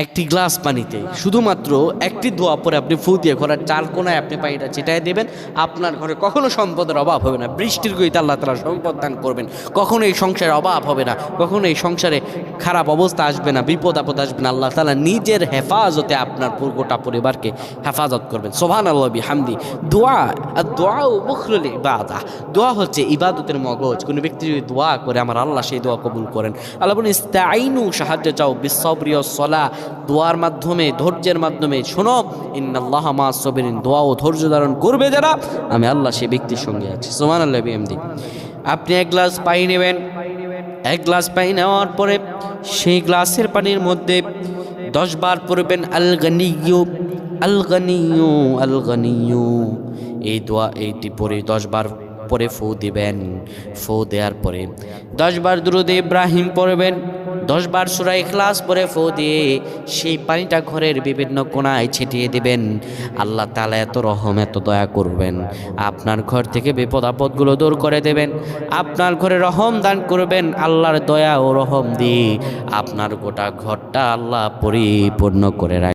একটি গ্লাস পানিতে শুধুমাত্র একটি দোয়া পরে আপনি ফু দিয়ে ঘরের চার কোনায় আপনি পানিটা ছিটাই দেবেন, আপনার ঘরে কখনো সম্পদের অভাব হবে না। বৃষ্টির গতিতে আল্লাহ তাআলা সম্পদ দান করবেন। কখনো এই সংসারে অভাব হবে না, কখনো এই সংসারে খারাপ অবস্থা আসবে না, বিপদ আপদ আসবে না। আল্লাহ তাআলা নিজের হেফাজতে আপনার গোটা পরিবারকে হেফাজত করবেন। সুবহানাল্লাহ বিহামদি। দোয়া আর দোয়া ও মুখরুল ইবাদাহ, দোয়া হচ্ছে ইবাদতের মগজ। কোনো ব্যক্তি যদি দোয়া করে আমার আল্লাহ সেই দোয়া কবুল করেন। আল্লাহ বলেন ইস্তাঈনু, সাহায্য চাও, বিসসবরি ওয়াস সালাহ, দোয়ার মাধ্যমে, ধৈর্যের মাধ্যমে। শোনো, ইন্নাল্লাহা মা'আস সাবিরিন, দোয়া ও ধৈর্য ধারণ করবে যারা, আমি আল্লাহ সেই ব্যক্তির সঙ্গে আছি। সুবহানাল্লাহ বিহামদি। আপনি এক গ্লাস পানি নেবেন, এক গ্লাস পানি নেওয়ার পরে সেই গ্লাসের পানির মধ্যে 10 বার পড়বেন আল গানিয়্যু আল গানিয়্যু আল গানিয়্যু। এই দোয়া এইটি পরে 10 বার পরে ফু দিবেন। ফু দেওয়ার পরে 10 বার দুরূদে ইব্রাহিম পড়বেন, 10 বার সূরা ইখলাস পরে ফু দিয়ে সেই পানিটা ঘরের বিভিন্ন কোণায় ছিটিয়ে দিবেন। আল্লাহ তাআলা এত রহম, এত দয়া করবেন, আপনার ঘর থেকে বিপদ আপদগুলো দূর করে দেবেন, আপনার ঘরে রহম দান করবেন। আল্লাহর দয়া ও রহম দিয়ে আপনার গোটা ঘরটা আল্লাহ পরিপূর্ণ করে রাখবেন।